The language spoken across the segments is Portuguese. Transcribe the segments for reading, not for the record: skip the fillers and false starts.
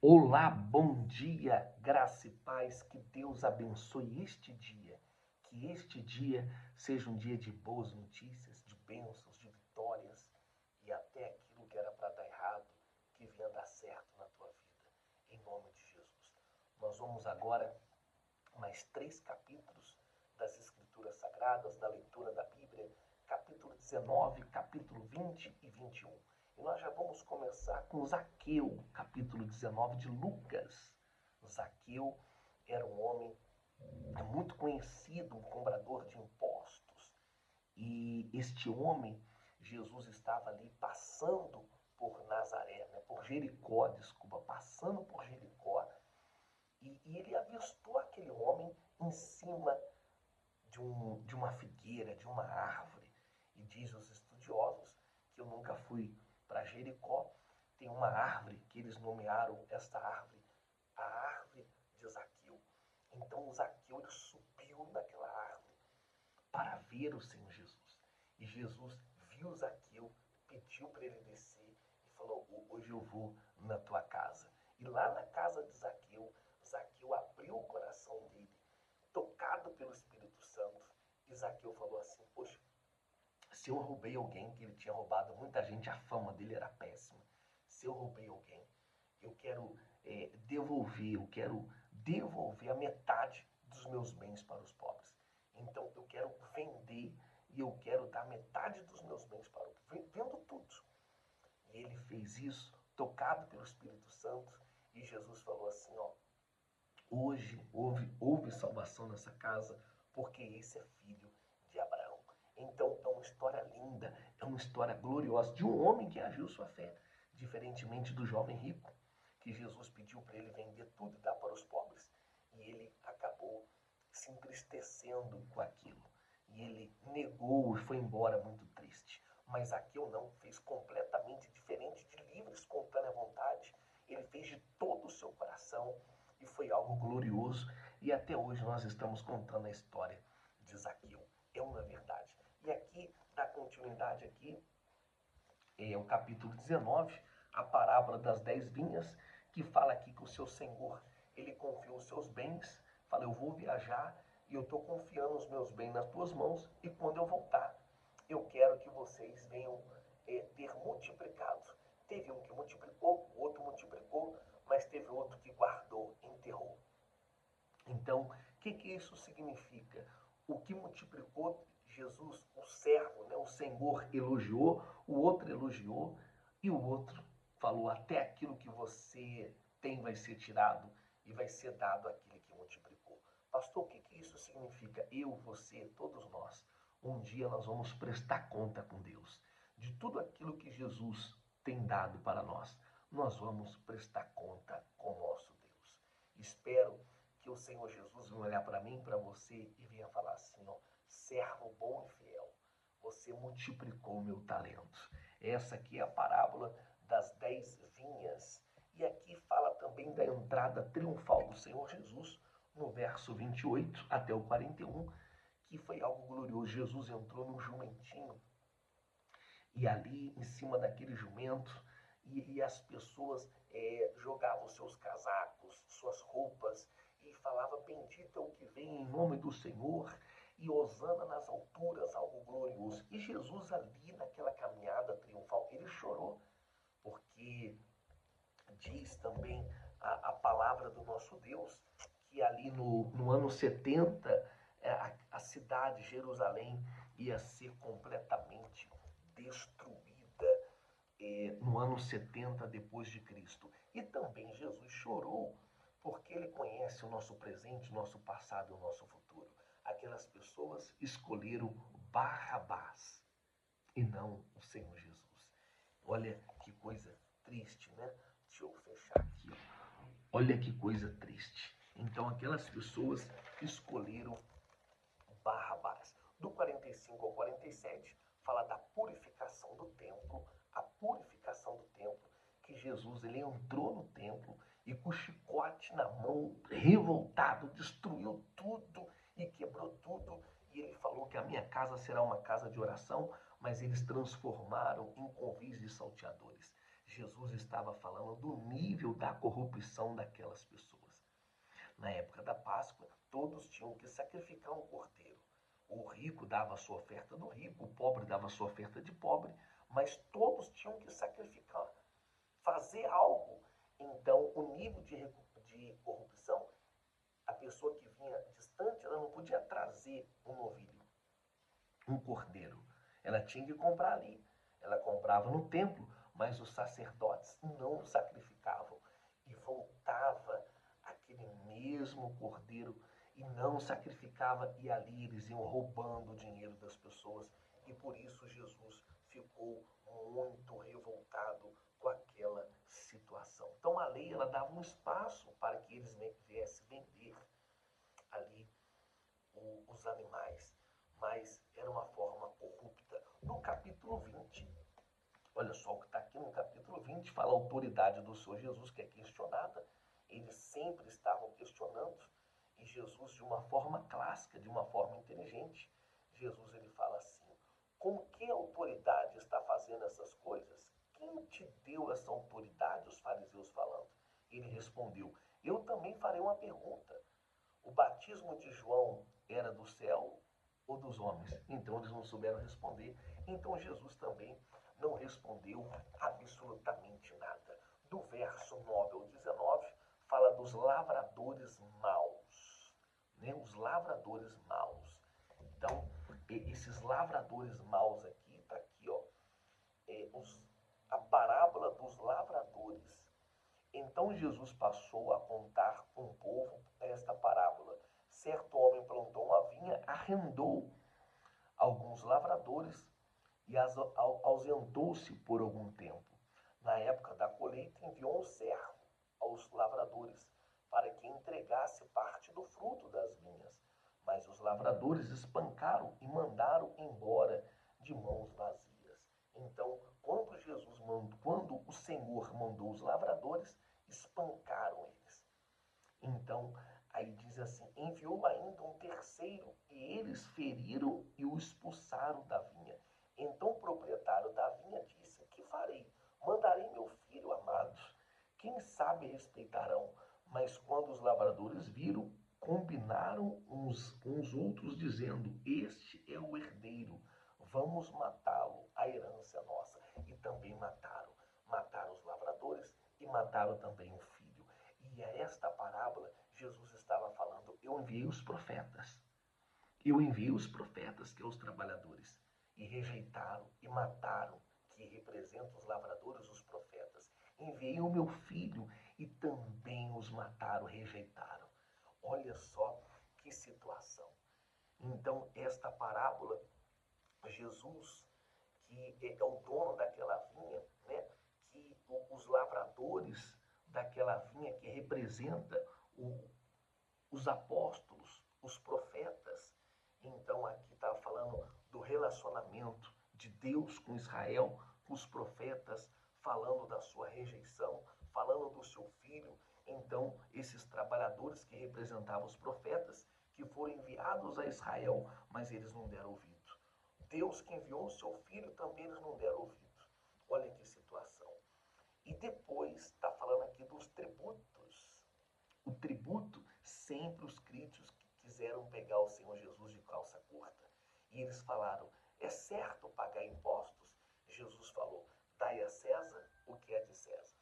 Olá, bom dia, graça e paz, que Deus abençoe este dia, que este dia seja um dia de boas notícias, de bênçãos, de vitórias e até aquilo que era para dar errado, que venha dar certo na tua vida, em nome de Jesus. Nós vamos agora mais 3 capítulos das Escrituras Sagradas, da leitura da Bíblia, capítulo 19, capítulo 20 e 21. E nós já vamos começar com Zaqueu, capítulo 19 de Lucas. Zaqueu era um homem muito conhecido, um cobrador de impostos. E este homem, Jesus estava ali passando por Nazaré, né, por Jericó, desculpa, passando por Jericó, e ele avistou aquele homem em cima de uma figueira, de uma árvore. E diz os estudiosos que eu nunca fui para Jericó, tem uma árvore que eles nomearam esta árvore a árvore de Zaqueu. Então Zaqueu ele subiu naquela árvore para ver o Senhor Jesus. E Jesus viu Zaqueu, pediu para ele descer e falou: hoje eu vou na tua casa. E lá na casa de Zaqueu, Zaqueu abriu o coração dele, tocado pelo Espírito Santo. E Zaqueu falou assim: poxa, se eu roubei alguém, que ele tinha roubado muita gente, a fama dele era péssima. Se eu roubei alguém, eu quero devolver a metade dos meus bens para os pobres. Então eu quero vender e eu quero dar metade dos meus bens para o pobre, vendo tudo. E ele fez isso, tocado pelo Espírito Santo, e Jesus falou assim: ó, hoje houve salvação nessa casa, porque esse é filho de Abraão. Então é uma história linda, é uma história gloriosa de um homem que agiu sua fé, diferentemente do jovem rico, que Jesus pediu para ele vender tudo e dar para os pobres. E ele acabou se entristecendo com aquilo. E ele negou e foi embora muito triste. Mas Zaqueu não, fez completamente diferente, de livre, espontânea vontade. Ele fez de todo o seu coração e foi algo glorioso. E até hoje nós estamos contando a história de Zaqueu. É uma verdade. E aqui, da continuidade aqui, é o capítulo 19, a parábola das 10 vinhas, que fala aqui que o seu senhor, ele confiou os seus bens, fala: eu vou viajar e eu estou confiando os meus bens nas tuas mãos, e quando eu voltar, eu quero que vocês venham ter multiplicado. Teve um que multiplicou, o outro multiplicou, mas teve outro que guardou, enterrou. Então, o que isso significa? O que multiplicou, Jesus, o servo, né, o Senhor, elogiou, o outro elogiou, e o outro falou: até aquilo que você tem vai ser tirado e vai ser dado àquele que multiplicou. Pastor, o que isso significa? Eu, você, todos nós, um dia nós vamos prestar conta com Deus de tudo aquilo que Jesus tem dado para nós. Nós vamos prestar conta com o nosso Deus. Espero que o Senhor Jesus venha olhar para mim, para você, e venha falar assim: ó, servo bom e fiel, você multiplicou o meu talento. Essa aqui é a parábola das 10 vinhas. E aqui fala também da entrada triunfal do Senhor Jesus, no verso 28 até o 41, que foi algo glorioso. Jesus entrou num jumentinho, e ali em cima daquele jumento, e as pessoas jogavam seus casacos, suas roupas, e falava: bendito é o que vem em nome do Senhor, e hosana nas alturas, algo glorioso. E Jesus ali naquela caminhada triunfal, ele chorou, porque diz também a palavra do nosso Deus, que ali no ano 70, a cidade, Jerusalém, ia ser completamente destruída no ano 70 depois de Cristo. E também Jesus chorou, porque ele conhece o nosso presente, o nosso passado e o nosso futuro. Aquelas pessoas escolheram Barrabás e não o Senhor Jesus. Olha que coisa triste, né? Deixa eu fechar aqui, ó. Olha que coisa triste. Então aquelas pessoas escolheram Barrabás. Do 45 ao 47 fala da purificação do templo, a purificação do templo, que Jesus ele entrou no templo e com o chicote na mão, revoltado, destruiu tudo e quebrou tudo. E ele falou que a minha casa será uma casa de oração, mas eles transformaram em convis de salteadores. Jesus estava falando do nível da corrupção daquelas pessoas. Na época da Páscoa, todos tinham que sacrificar um cordeiro. O rico dava a sua oferta do rico, o pobre dava a sua oferta de pobre, mas todos tinham que sacrificar, fazer algo. Então, o nível de corrupção, a pessoa que vinha distante, ela não podia trazer um novilho, um cordeiro. Ela tinha que comprar ali. Ela comprava no templo, mas os sacerdotes não sacrificavam. E voltava aquele mesmo cordeiro e não sacrificava, e ali eles iam roubando o dinheiro das pessoas. E por isso Jesus ficou muito revoltado com aquela situação. Então a lei, ela dava um espaço para que eles viessem vender ali os animais, mas era uma forma corrupta. No capítulo 20, olha só o que está aqui no capítulo 20, fala a autoridade do Senhor Jesus, que é questionada. Eles sempre estavam questionando, e Jesus, de uma forma clássica, de uma forma inteligente, Jesus ele fala assim: com que autoridade está fazendo essas coisas? Quem te deu essa autoridade? Os fariseus falando. Ele respondeu: eu também farei uma pergunta. O batismo de João era do céu ou dos homens? Então eles não souberam responder. Então Jesus também não respondeu absolutamente nada. Do verso 9 ao 19, fala dos lavradores maus. Né? Os lavradores maus. Então, esses lavradores maus aqui, está aqui, ó, a parábola dos lavradores. Então Jesus passou a contar um povo esta parábola. Certo homem plantou uma vinha, arrendou alguns lavradores e ausentou-se por algum tempo. Na época da colheita, enviou um servo aos lavradores para que entregasse parte do fruto das vinhas. Mas os lavradores espancaram e mandaram embora de mãos vazias. Então, quando o Senhor mandou os lavradores, espancaram eles. Então, aí diz assim: enviou ainda um terceiro, e eles feriram e o expulsaram da vinha. Então o proprietário da vinha disse: que farei? Mandarei meu filho amado. Quem sabe respeitarão. Mas quando os lavradores viram, combinaram uns outros, dizendo: este é o herdeiro, vamos matá-lo, a herança é nossa. E também mataram os lavradores e mataram também o filho. E a esta parábola, Jesus estava falando: eu enviei os profetas. Eu enviei os profetas, que são os trabalhadores, e rejeitaram e mataram, que representam os lavradores, os profetas. Enviei o meu filho e também os mataram, rejeitaram. Olha só que situação. Então, esta parábola, Jesus, que é o dono daquela vinha, né, que os lavradores daquela vinha, que representa os apóstolos, os profetas. Então aqui está falando do relacionamento de Deus com Israel, com os profetas, falando da sua rejeição, falando do seu filho. Então esses trabalhadores que representavam os profetas, que foram enviados a Israel, mas eles não deram ouvido. Deus que enviou o seu filho, também eles não deram ouvido. Olha que situação. E depois está falando aqui dos tributos. O tributo, sempre os críticos quiseram pegar o Senhor Jesus de calça curta. E eles falaram: é certo pagar impostos? Jesus falou: dai a César o que é de César,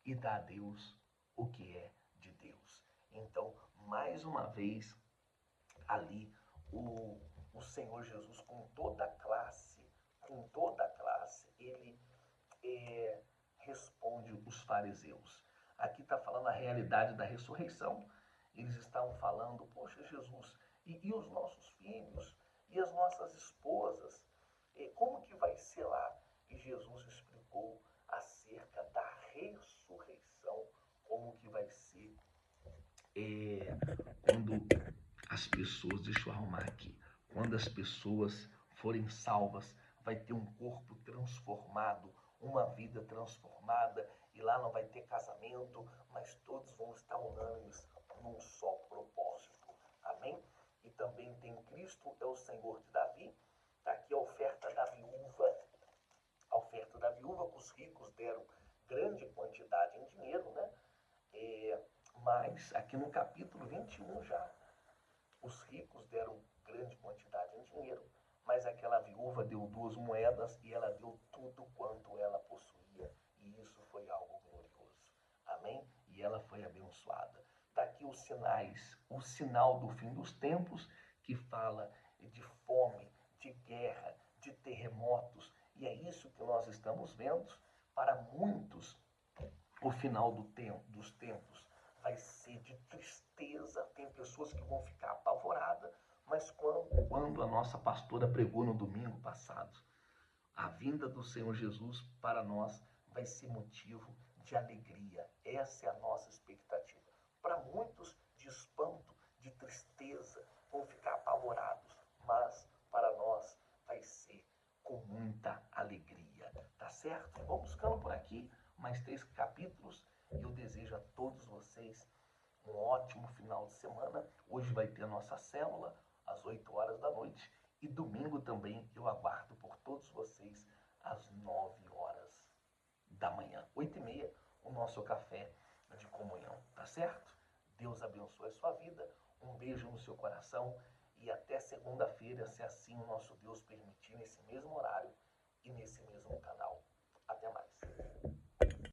e dá a Deus o que é de Deus. Então, mais uma vez, ali, o Senhor Jesus, com toda a classe, ele responde os fariseus. Aqui está falando a realidade da ressurreição. Eles estavam falando: poxa, Jesus, e os nossos filhos, e as nossas esposas, como que vai ser lá? E Jesus explicou acerca da ressurreição, como que vai ser quando as pessoas, deixa eu arrumar aqui, quando as pessoas forem salvas, vai ter um corpo transformado, uma vida transformada, e lá não vai ter casamento, mas todos vão estar unânimes num só propósito. Amém? E também tem Cristo, é o Senhor de Davi. Está aqui a oferta da viúva que os ricos deram grande quantidade em dinheiro, né? Mas aqui no capítulo 21 já, os ricos deram grande quantidade em dinheiro, mas aquela viúva deu 2 moedas e ela deu tudo quanto ela possuía. E isso foi algo glorioso. Amém? E ela foi abençoada. Está aqui os sinais, o sinal do fim dos tempos, que fala de fome, de guerra, de terremotos. E é isso que nós estamos vendo. Para muitos, o final dos tempos vai ser de tristeza. Tem pessoas que vão ficar apavoradas, mas quando a nossa pastora pregou no domingo passado, a vinda do Senhor Jesus para nós vai ser motivo de alegria. Essa é a nossa expectativa. Para muitos, de espanto, de tristeza, vão ficar apavorados, mas para nós vai ser com muita alegria. Tá certo? Vamos ficando por aqui. Mais 3 capítulos. Eu desejo a todos vocês um ótimo final de semana. Hoje vai ter a nossa célula às 8 horas da noite. E domingo também eu aguardo por todos vocês às 9 horas da manhã. 8h30, o nosso café de comunhão. Tá certo? Deus abençoe a sua vida. Um beijo no seu coração. E até segunda-feira, se assim o nosso Deus permitir, nesse mesmo horário e nesse mesmo canal.